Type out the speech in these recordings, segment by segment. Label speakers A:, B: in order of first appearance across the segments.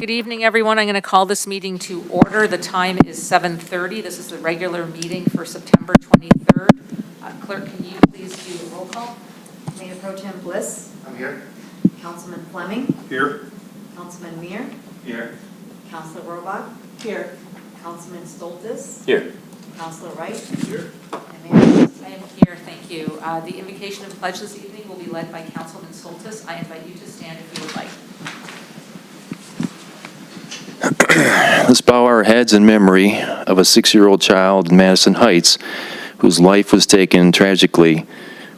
A: Good evening, everyone. I'm going to call this meeting to order. The time is 7:30. This is the regular meeting for September 23rd. Clerk, can you please do a roll call?
B: Mayor Pro Tem Bliss.
C: I'm here.
B: Councilman Fleming.
C: Here.
B: Councilman Muir.
C: Here.
B: Councilor Rohrbach. Here. Councilman Stoltis.
C: Here.
B: Councilor Wright.
C: Here.
B: And Mayor Johnson.
A: I am here, thank you. The invocation and pledge this evening will be led by Councilman Soltis. I invite you to stand if you would like.
D: Let's bow our heads in memory of a 6-year-old child in Madison Heights whose life was taken tragically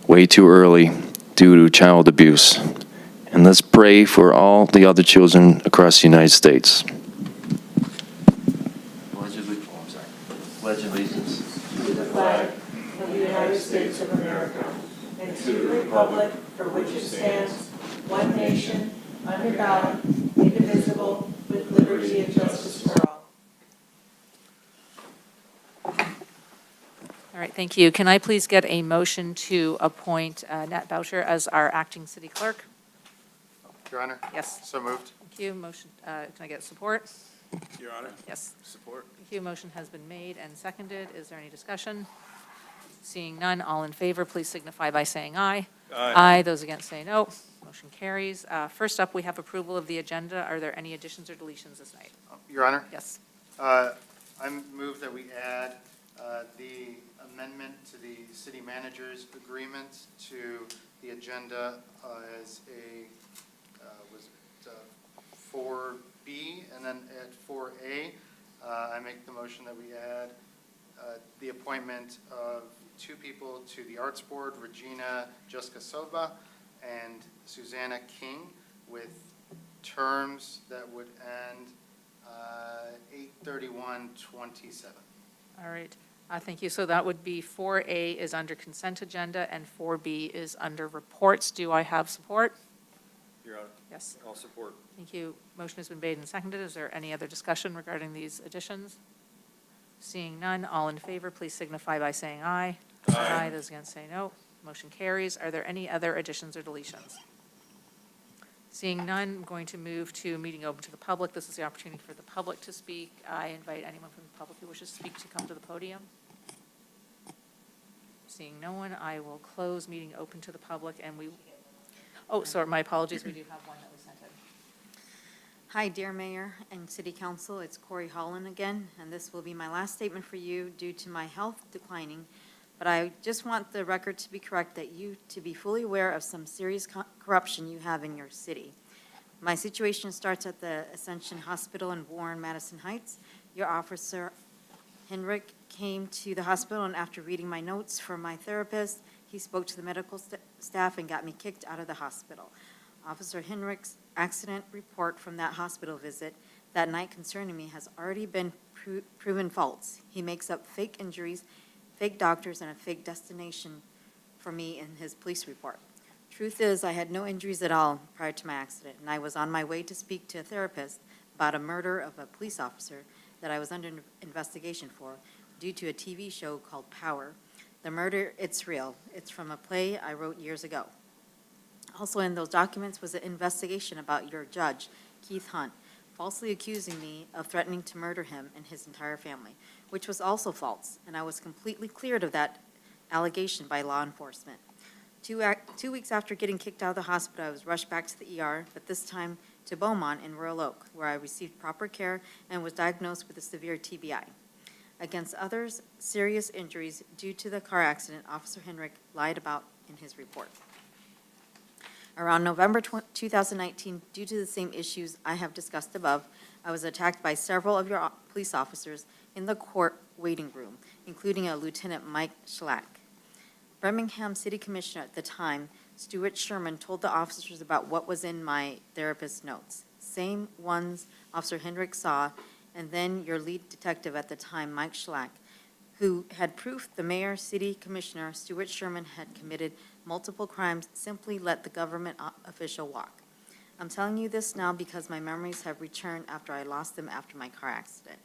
D: way too early due to child abuse. And let's pray for all the other children across the United States. Pledge allegiance
E: to the flag of the United States of America and to the republic for which it stands, one nation, under God, indivisible, with liberty and justice for all.
A: All right, thank you. Can I please get a motion to appoint Nat Boucher as our acting city clerk?
C: Your Honor.
A: Yes,
C: So moved.
A: thank you. Motion, can I get support?
C: Your Honor.
A: Yes.
C: Support.
A: Thank you. Motion has been made and seconded. Is there any discussion? Seeing none, all in favor, please signify by saying aye. Aye. Those against say no. Motion carries. First up, we have approval of the agenda. Are there any additions or deletions this night?
C: Your Honor.
A: Yes.
C: I move that we add the amendment to the city manager's agreement to the agenda as a, was it 4B, and then at 4A, I make the motion that we add the appointment of 2 people to the Arts Board, Regina Jessica Soba and Susanna King, with terms that would end 8/31/27.
A: All right. Thank you. So that would be 4A is under consent agenda and 4B is under reports. Do I have support?
C: Your Honor.
A: Yes.
C: All support.
A: Thank you. Motion has been made and seconded. Is there any other discussion regarding these additions? Seeing none, all in favor, please signify by saying aye. Aye. Those against say no. Motion carries. Are there any other additions or deletions? Seeing none, I'm going to move to meeting open to the public. This is the opportunity for the public to speak. I invite anyone from the public who wishes to speak to come to the podium. Seeing no one, I will close meeting open to the public, and oh, sorry, my apologies. We do have one that was sent in.
B: Hi, dear Mayor and City Council. It's Corey Holland again, and this will be my last statement for you due to my health declining. But I just want the record to be correct that you to be fully aware of some serious corruption you have in your city. My situation starts at the Ascension Hospital in Warren, Madison Heights. Your officer, Henrik, came to the hospital, and after reading my notes from my therapist, he spoke to the medical staff and got me kicked out of the hospital. Officer Henrik's accident report from that hospital visit that night concerning me has already been proven false. He makes up fake injuries, fake doctors, and a fake destination for me in his police report. Truth is, I had no injuries at all prior to my accident, and I was on my way to speak to a therapist about a murder of a police officer that I was under investigation for due to a TV show called Power. The murder, it's real. It's from a play I wrote years ago. Also in those documents was an investigation about your judge, Keith Hunt, falsely accusing me of threatening to murder him and his entire family, which was also false, and I was completely cleared of that allegation by law enforcement. 2 weeks after getting kicked out of the hospital, I was rushed back to the ER, but this time to Beaumont in Royal Oak, where I received proper care and was diagnosed with a severe TBI. Against others' serious injuries due to the car accident, Officer Henrik lied about in his report. Around November 2019, due to the same issues I have discussed above, I was attacked by several of your police officers in the court waiting room, including a Lieutenant Mike Schlack. Birmingham City Commissioner at the time, Stuart Sherman, told the officers about what was in my therapist's notes, same ones Officer Henrik saw, and then your lead detective at the time, Mike Schlack, who had proof the mayor, city commissioner, Stuart Sherman, had committed multiple crimes, simply let the government official walk. I'm telling you this now because my memories have returned after I lost them after my car accident.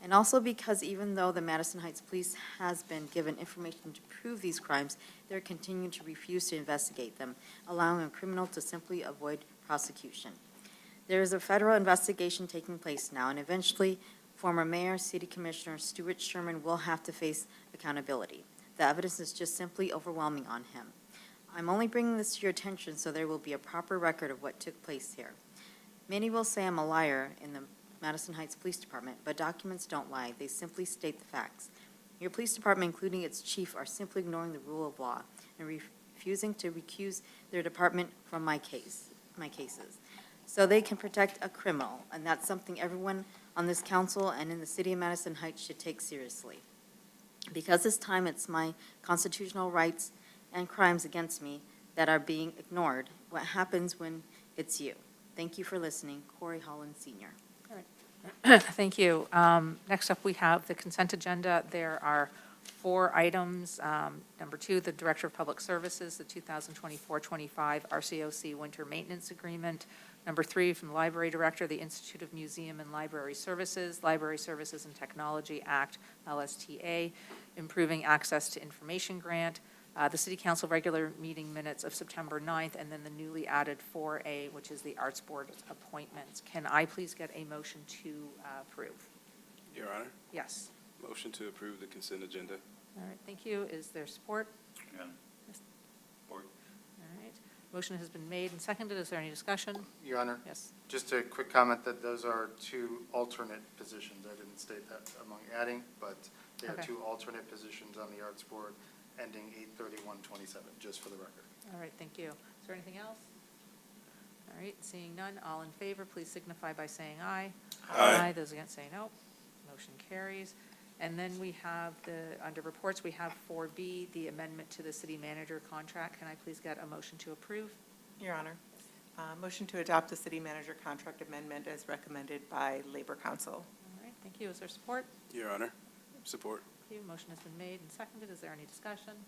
B: And also because even though the Madison Heights Police has been given information to prove these crimes, they're continuing to refuse to investigate them, allowing a criminal to simply avoid prosecution. There is a federal investigation taking place now, and eventually, former Mayor, City Commissioner Stuart Sherman will have to face accountability. The evidence is just simply overwhelming on him. I'm only bringing this to your attention so there will be a proper record of what took place here. Many will say I'm a liar in the Madison Heights Police Department, but documents don't lie. They simply state the facts. Your police department, including its chief, are simply ignoring the rule of law and refusing to recuse their department from my cases, so they can protect a criminal, and that's something everyone on this council and in the city of Madison Heights should take seriously. Because this time it's my constitutional rights and crimes against me that are being ignored. What happens when it's you? Thank you for listening. Corey Holland, Sr.
A: Thank you. Next up, we have the consent agenda. There are 4 items. Number 2, the Director of Public Services, the 2024-25 RCOC Winter Maintenance Agreement. Number 3, from the Library Director, the Institute of Museum and Library Services and Technology Act, LSTA, Improving Access to Information Grant. The City Council regular meeting minutes of September 9th, and then the newly added 4A, which is the Arts Board appointments. Can I please get a motion to approve?
F: Your Honor,
A: Yes.
F: motion to approve the consent agenda.
A: All right, thank you. Is there support?
F: Support.
A: All right. Motion has been made and seconded. Is there any discussion?
C: Your Honor,
A: Yes.
C: just a quick comment that those are 2 alternate positions. I didn't state that among adding, but they are
A: Okay.
C: 2 alternate positions on the Arts Board ending 8/31/27, just for the record.
A: All right, thank you. Is there anything else? All right, seeing none, all in favor, please signify by saying aye.
F: Aye.
A: Those against say no. Motion carries. And then we have under reports, we have 4B, the amendment to the city manager contract. Can I please get a motion to approve?
E: Your Honor, motion to adopt the city manager contract amendment as recommended by Labor Council.
A: All right, thank you. Is there support?
F: Your Honor, support.
A: Thank you. Motion has been made and seconded. Is there any discussion?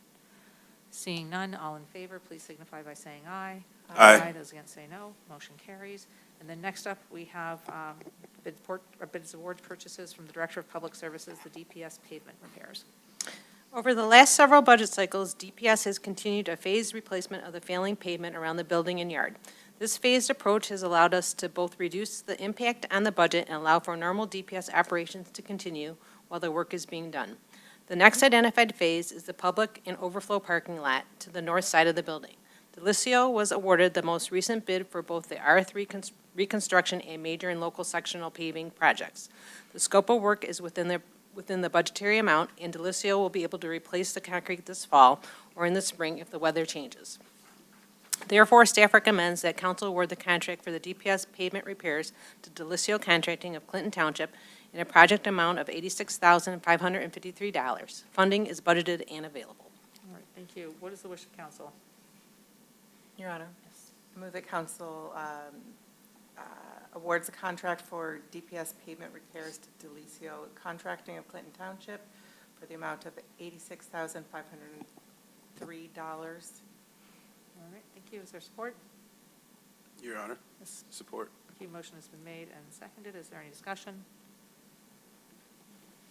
A: Seeing none, all in favor, please signify by saying aye.
F: Aye.
A: Those against say no. Motion carries. And then next up, we have bids awards purchases from the Director of Public Services, the DPS pavement repairs.
G: Over the last several budget cycles, DPS has continued a phased replacement of the failing pavement around the building and yard. This phased approach has allowed us to both reduce the impact on the budget and allow for normal DPS operations to continue while the work is being done. The next identified phase is the public and overflow parking lot to the north side of the building. Delisio was awarded the most recent bid for both the R3 reconstruction and major and local sectional paving projects. The scope of work is within the budgetary amount, and Delisio will be able to replace the concrete this fall or in the spring if the weather changes. Therefore, staff recommends that council award the contract for the DPS pavement repairs to Delisio Contracting of Clinton Township in a project amount of $86,553. Funding is budgeted and available.
A: All right, thank you. What is the wish of council?
E: Your Honor,
A: Yes.
E: I move that council awards a contract for DPS pavement repairs to Delisio Contracting of Clinton Township for the amount of $86,503.
A: All right, thank you. Is there support?
F: Your Honor,
A: Yes.
F: support.
A: Thank you. Motion has been made and seconded. Is there any discussion?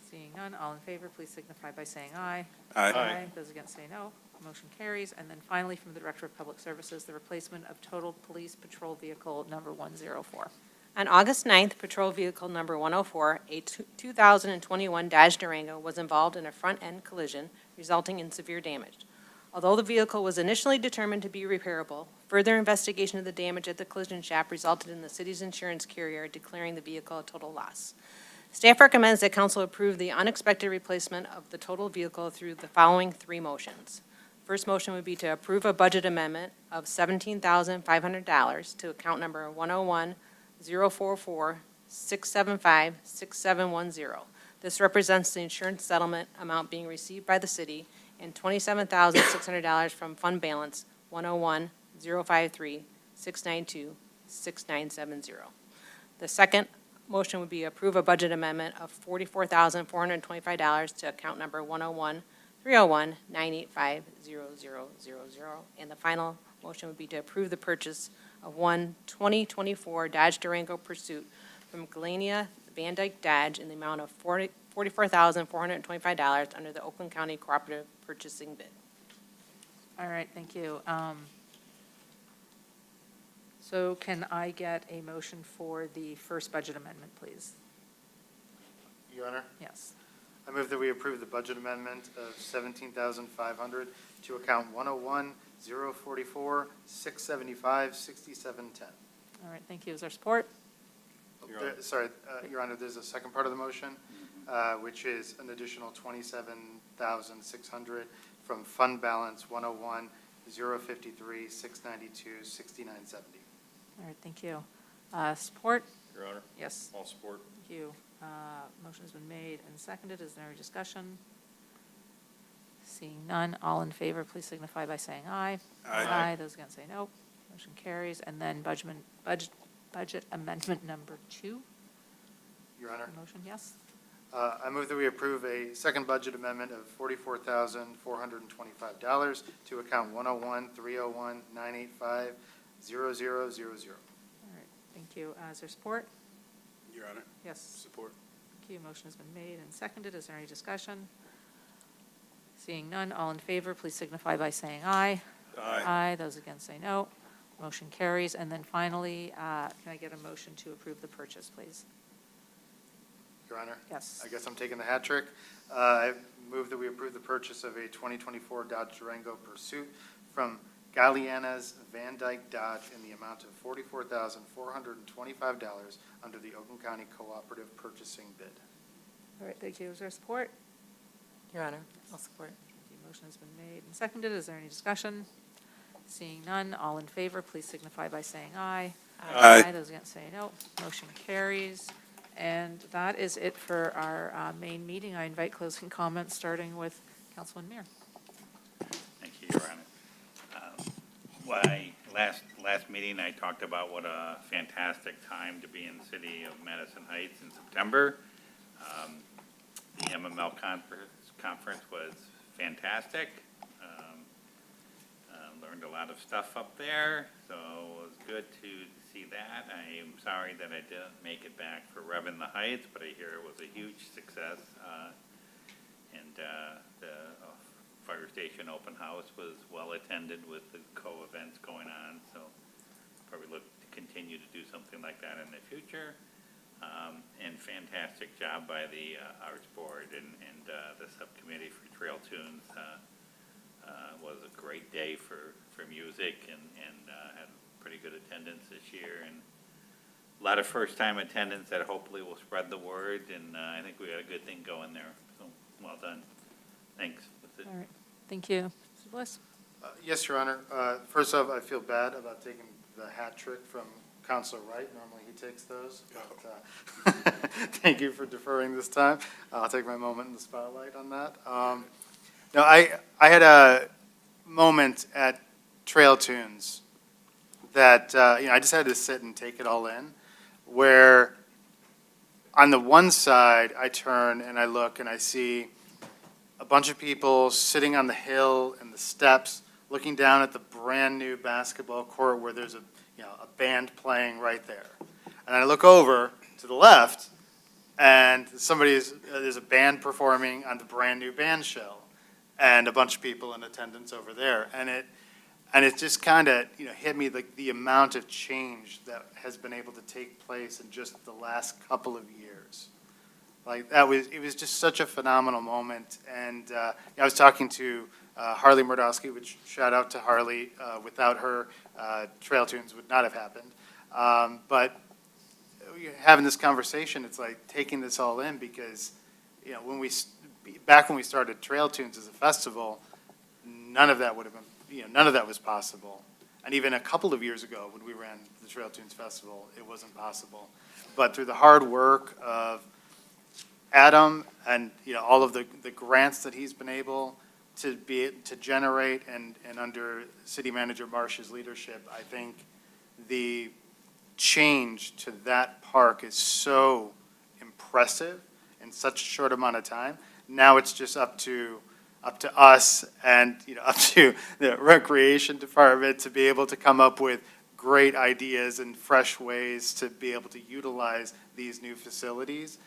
A: Seeing none, all in favor, please signify by saying aye.
F: Aye.
A: Those against say no. Motion carries. And then finally, from the Director of Public Services, the replacement of total police patrol vehicle number 104.
G: On August 9th, patrol vehicle number 104, a 2021 Dodge Durango, was involved in a front-end collision, resulting in severe damage. Although the vehicle was initially determined to be repairable, further investigation of the damage at the collision shop resulted in the city's insurance carrier declaring the vehicle a total loss. Staff recommends that council approve the unexpected replacement of the total vehicle through the following 3 motions. First motion would be to approve a budget amendment of $17,500 to account number 101-044-675-6710. This represents the insurance settlement amount being received by the city and $27,600 from fund balance 101-053-692-6970. The second motion would be approve a budget amendment of $44,425 to account number 101-301-985-0000. And the final motion would be to approve the purchase of one 2024 Dodge Durango Pursuit from Galenia Van Dyke Dodge in the amount of $44,425 under the Oakland County Cooperative Purchasing Bid.
A: All right, thank you. So can I get a motion for the first budget amendment, please?
C: Your Honor,
A: Yes.
C: I move that we approve the budget amendment of $17,500 to account 101-044-675-6710.
A: All right, thank you. Is there support?
F: Your Honor.
C: Sorry, Your Honor, there's a second part of the motion, which is an additional $27,600 from fund balance 101-053-692-6970.
A: All right, thank you. Support?
H: Your Honor,
A: Yes,
H: all support.
A: thank you. Motion has been made and seconded. Is there any discussion? Seeing none, all in favor, please signify by saying aye.
F: Aye.
A: Those against say no. Motion carries. And then budget amendment number 2.
C: Your Honor,
A: Motion, yes?
C: I move that we approve a second budget amendment of $44,425 to account 101-301-985-0000.
A: All right, thank you. Is there support?
F: Your Honor,
A: Yes.
F: support.
A: Thank you. Motion has been made and seconded. Is there any discussion? Seeing none, all in favor, please signify by saying aye.
F: Aye.
A: Those against say no. Motion carries. And then finally, can I get a motion to approve the purchase, please?
C: Your Honor,
A: Yes.
C: I guess I'm taking the hat trick. I move that we approve the purchase of a 2024 Dodge Durango Pursuit from Galliana's Van Dyke Dodge in the amount of $44,425 under the Oakland County Cooperative Purchasing Bid.
A: All right, thank you. Is there support?
E: Your Honor, I'll support.
A: The motion has been made and seconded. Is there any discussion? Seeing none, all in favor, please signify by saying aye.
F: Aye.
A: Those against say no. Motion carries. And that is it for our main meeting. I invite closing comments, starting with Councilman Meir.
I: Thank you, Your Honor. Last meeting, I talked about what a fantastic time to be in the city of Madison Heights in September. The MML conference was fantastic. Learned a lot of stuff up there, so it was good to see that. I am sorry that I didn't make it back for Rev in the Heights, but I hear it was a huge success. And the fire station open house was well attended with the co-events going on, so probably look to continue to do something like that in the future. And fantastic job by the Arts Board and the subcommittee for Trail Tunes. Was a great day for music and had pretty good attendance this year. And a lot of first-time attendance that hopefully will spread the word, and I think we got a good thing going there. So, well done. Thanks. That's it.
A: All right, thank you. Mr. Bliss?
C: Yes, Your Honor. First off, I feel bad about taking the hat trick from Counselor Wright. Normally he takes those. But, thank you for deferring this time. I'll take my moment in the spotlight on that. No, I had a moment at Trail Tunes that, I just had to sit and take it all in, where on the one side, I turn and I look and I see a bunch of people sitting on the hill and the steps, looking down at the brand-new basketball court where there's a band playing right there. And I look over to the left, and there's a band performing on the brand-new band shell, and a bunch of people in attendance over there. And it just kind of, hit me, like, the amount of change that has been able to take place in just the last couple of years. Like, it was just such a phenomenal moment. And I was talking to Harley Murdowski, which shout out to Harley. Without her, Trail Tunes would not have happened. But having this conversation, it's like taking this all in, because, back when we started Trail Tunes as a festival, none of that would have been, none of that was possible. And even a couple of years ago, when we ran the Trail Tunes Festival, it wasn't possible. But through the hard work of Adam and, all of the grants that he's been able to generate, and under City Manager Marsh's leadership, I think the change to that park is so impressive in such a short amount of time. Now it's just up to us and, up to the recreation department to be able to come up with great ideas and fresh ways to be able to utilize these new facilities.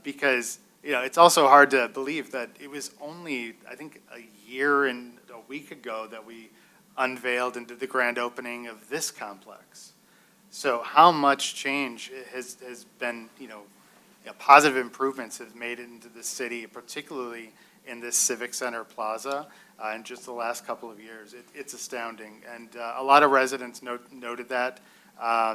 C: Because, it's also hard to believe that it was only, I think, a year and a week ago that we unveiled and did the grand opening of this complex. So how much change has been, positive improvements have made into the city, particularly in this Civic Center Plaza, in just the last couple of years. It's astounding. And a lot of residents noted that.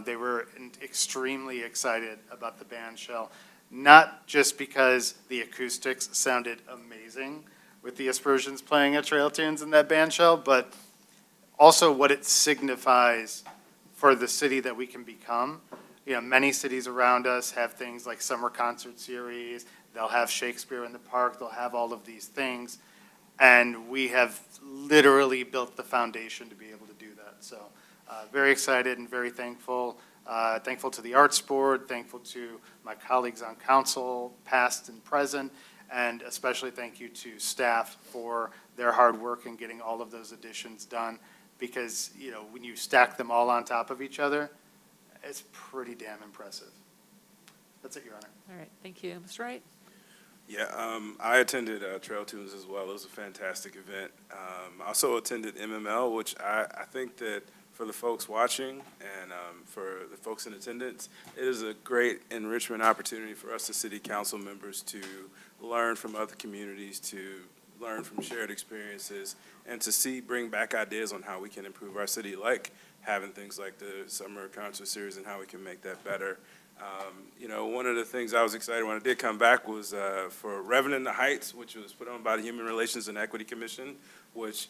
C: They were extremely excited about the band shell, not just because the acoustics sounded amazing with the Aspersions playing at Trail Tunes in that band shell, but also what it signifies for the city that we can become. Many cities around us have things like summer concert series, they'll have Shakespeare in the Park, they'll have all of these things, and we have literally built the foundation to be able to do that. So very excited and very thankful. Thankful to the Arts Board, thankful to my colleagues on council, past and present, and especially thank you to staff for their hard work in getting all of those additions done. Because, when you stack them all on top of each other, it's pretty damn impressive. That's it, Your Honor.
A: All right, thank you. Mr. Wright?
F: Yeah, I attended Trail Tunes as well. It was a fantastic event. I also attended MML, which I think that for the folks watching and for the folks in attendance, it is a great enrichment opportunity for us as city council members to learn from other communities, to learn from shared experiences, and to bring back ideas on how we can improve our city, like having things like the summer concert series and how we can make that better. One of the things I was excited when I did come back was for Revenant in the Heights, which was put on by the Human Relations and Equity Commission, which,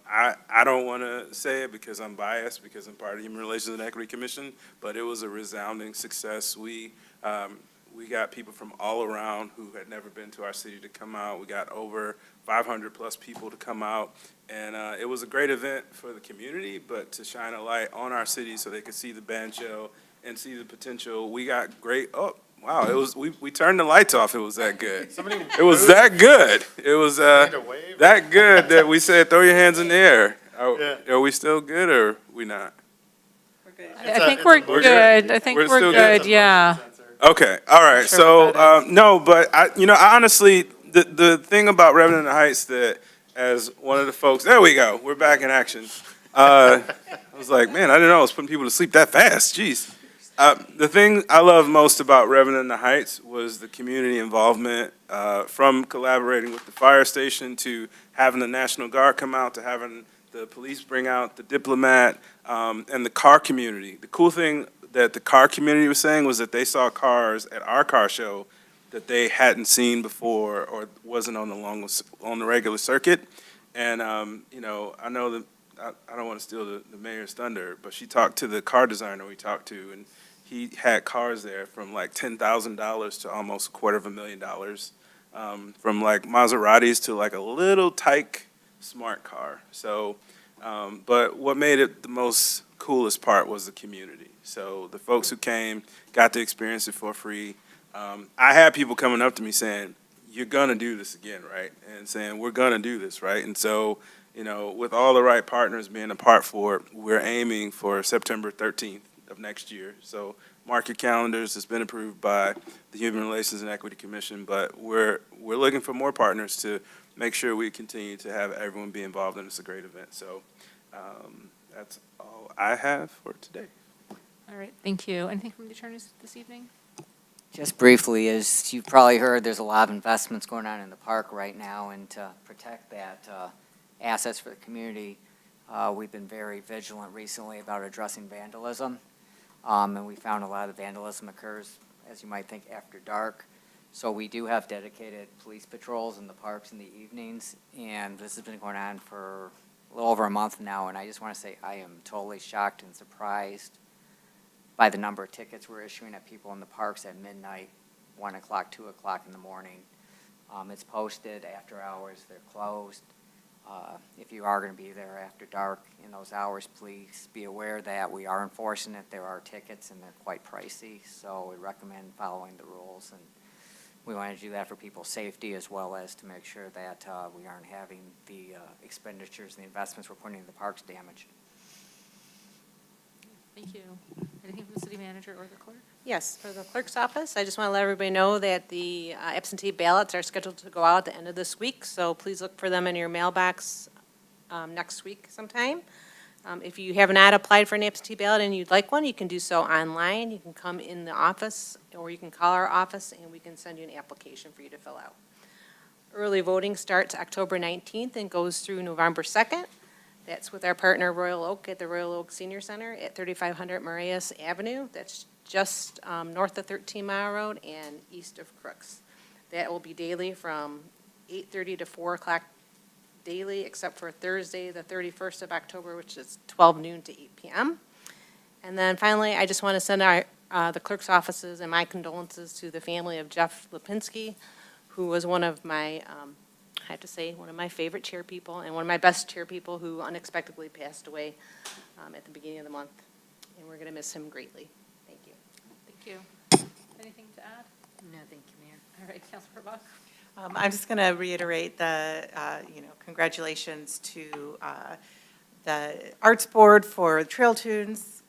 F: I don't want to say it because I'm biased, because I'm part of the Human Relations and Equity Commission, but it was a resounding success. We got people from all around who had never been to our city to come out. We got over 500-plus people to come out, and it was a great event for the community, but to shine a light on our city so they could see the band shell and see the potential. We got great, wow, it was, we turned the lights off, it was that good. It was that good. It was that good that we said, throw your hands in the air. Are we still good, or we not?
G: We're good.
A: I think we're good. I think
F: We're
A: we're
F: still
A: good,
F: good?
A: yeah.
F: Okay, all right.
A: Sure
F: So,
A: about
F: no, but I honestly, the thing about Revenant in the Heights that, as one of the folks, there we go, we're back in action. I was like, man, I didn't know I was putting people to sleep that fast. Jeez. The thing I love most about Revenant in the Heights was the community involvement, from collaborating with the fire station to having the National Guard come out to having the police bring out the diplomat, and the car community. The cool thing that the car community was saying was that they saw cars at our car show that they hadn't seen before or wasn't on the regular circuit. And, I know that I don't want to steal the mayor's thunder, but she talked to the car designer we talked to, and he had cars there from like $10,000 to almost $250,000, from like Maseratis to like a little Tyke smart car. So, but what made it the most coolest part was the community. So the folks who came got to experience it for free. I had people coming up to me saying, you're going to do this again, right? And saying, we're going to do this, right? And so, with all the right partners being a part for it, we're aiming for September 13th of next year. So mark your calendars. It's been approved by the Human Relations and Equity Commission, but we're looking for more partners to make sure we continue to have everyone be involved, and it's a great event. So that's all I have for today.
A: All right, thank you. Anything from the attorneys this evening?
H: Just briefly, as you've probably heard, there's a lot of investments going on in the park right now, and to protect that assets for the community, we've been very vigilant recently about addressing vandalism, and we found a lot of vandalism occurs, as you might think, after dark. So we do have dedicated police patrols in the parks in the evenings, and this has been going on for a little over a month now, and I just want to say I am totally shocked and surprised by the number of tickets we're issuing at people in the parks at midnight, 1 o'clock, 2 o'clock in the morning. It's posted after hours, they're closed. If you are going to be there after dark in those hours, please be aware that we are enforcing it. There are tickets and they're quite pricey, so we recommend following the rules. And we want to do that for people's safety as well as to make sure that we aren't having the expenditures and the investments we're putting in the parks damaged.
A: Thank you. Anything from the city manager or the clerk?
G: Yes, for the clerk's office, I just want to let everybody know that the absentee ballots are scheduled to go out at the end of this week, so please look for them in your mailbox next week sometime. If you have not applied for an absentee ballot and you'd like one, you can do so online. You can come in the office, or you can call our office, and we can send you an application for you to fill out. Early voting starts October 19th and goes through November 2nd. That's with our partner Royal Oak at the Royal Oak Senior Center at 3500 Marias Avenue. That's just north of 13 Mile Road and east of Crooks. That will be daily from 8:30 to 4 o'clock daily, except for Thursday, the 31st of October, which is 12 noon to 8 p.m. And then finally, I just want to send the clerk's offices and my condolences to the family of Jeff Lipinski, who was one of my, I have to say, one of my favorite chair people and one of my best chair people who unexpectedly passed away at the beginning of the month. And we're going to miss him greatly. Thank you.
A: Thank you. Anything to add?
B: No, thank you, Mayor.
A: All right, Councilor Buck?
E: I'm just going to reiterate the, congratulations to the Arts Board for Trail Tunes.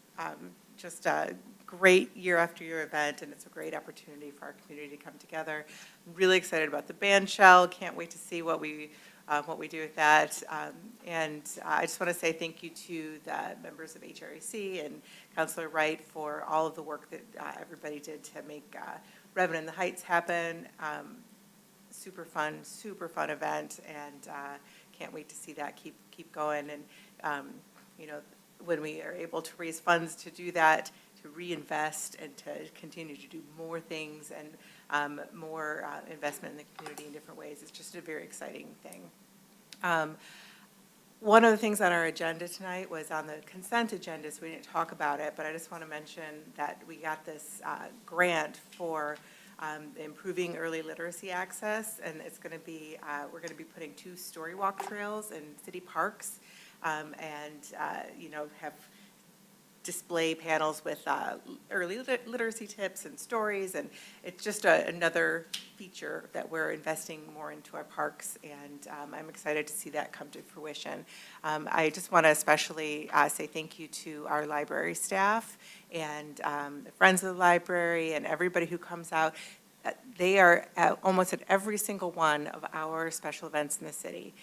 E: Just a great year after year event, and it's a great opportunity for our community to come together. I'm really excited about the band shell. Can't wait to see what we do with that. And I just want to say thank you to the members of HRAC and Councilor Wright for all of the work that everybody did to make Revenant in the Heights happen. Super fun event, and can't wait to see that keep going. And when we are able to raise funds to do that, to reinvest and to continue to do more things and more investment in the community in different ways, it's just a very exciting thing. One of the things on our agenda tonight was on the consent agenda, so we didn't talk about it, but I just want to mention that we got this grant for improving early literacy access, and it's going to be, we're going to be putting 2 story walk trails in city parks, and have display panels with early literacy tips and stories, and it's just another feature that we're investing more into our parks, and I'm excited to see that come to fruition. I just want to especially say thank you to our library staff and the Friends of the Library and everybody who comes out. They are almost at every single one of our special events in the city.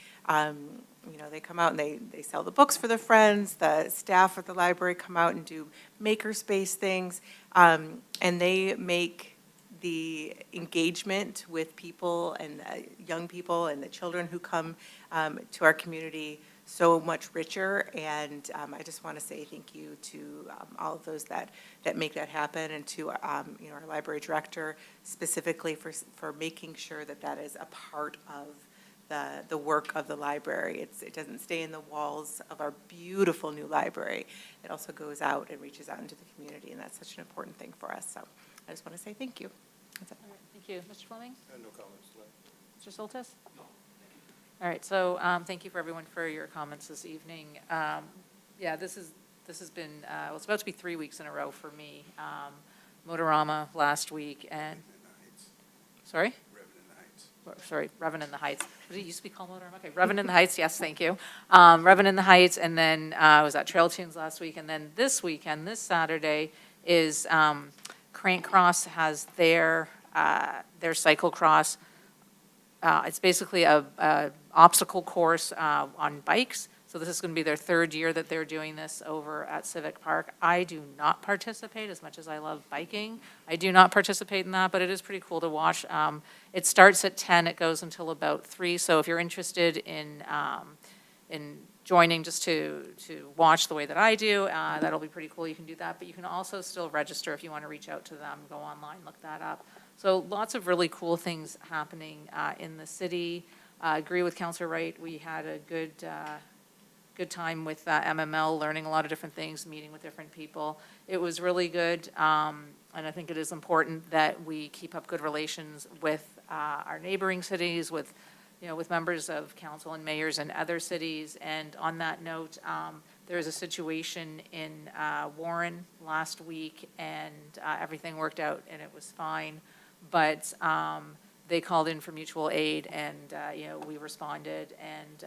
E: They come out and they sell the books for their friends. The staff at the library come out and do makerspace things. And they make the engagement with people and young people and the children who come to our community so much richer. And I just want to say thank you to all of those that make that happen, and to our library director specifically for making sure that is a part of the work of the library. It doesn't stay in the walls of our beautiful new library. It also goes out and reaches out into the community, and that's such an important thing for us. So I just want to say thank you. That's it.
A: All right, thank you. Mr. Fleming?
F: No comments tonight.
A: Mr. Soltis? No. All right, so thank you for everyone for your comments this evening. Yeah, this has been, it's about to be 3 weeks in a row for me. Motorama last week, and, sorry? Revenant in the Heights. What did it used to be called, Motorama? Okay, Revenant in the Heights, yes, thank you. Revenant in the Heights, and then I was at Trail Tunes last week, and then this weekend, this Saturday, is Crank Cross has their cyclocross. It's basically a obstacle course on bikes. So this is going to be their 3rd year that they're doing this over at Civic Park. I do not participate, as much as I love biking. I do not participate in that, but it is pretty cool to watch. It starts at 10, it goes until about 3. So if you're interested in joining just to watch the way that I do, that'll be pretty cool. You can do that, but you can also still register if you want to reach out to them. Go online, look that up. So lots of really cool things happening in the city. I agree with Councilor Wright. We had a good time with MML, learning a lot of different things, meeting with different people. It was really good, and I think it is important that we keep up good relations with our neighboring cities, with members of council and mayors in other cities. And on that note, there was a situation in Warren last week, and everything worked out and it was fine. But they called in for mutual aid, and we responded, and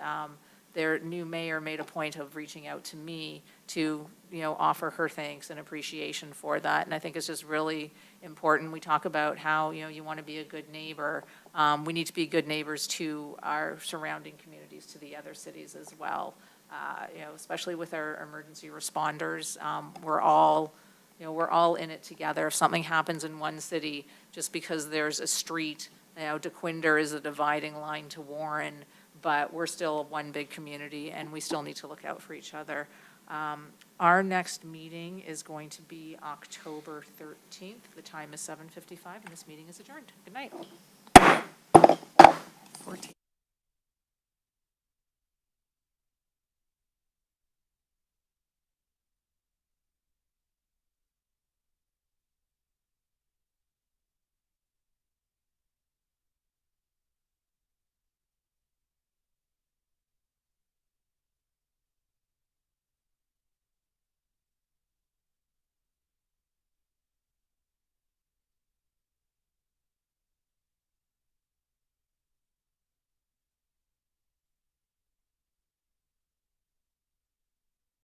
A: their new mayor made a point of reaching out to me to, offer her thanks and appreciation for that. And I think it's just really important. We talk about how, you want to be a good neighbor. We need to be good neighbors to our surrounding communities, to the other cities as well. Especially with our emergency responders, we're all in it together. If something happens in one city, just because there's a street, DeQuinder is a dividing line to Warren, but we're still one big community, and we still need to look out for each other. Our next meeting is going to be October 13th. The time is 7:55, and this meeting is adjourned. Good night.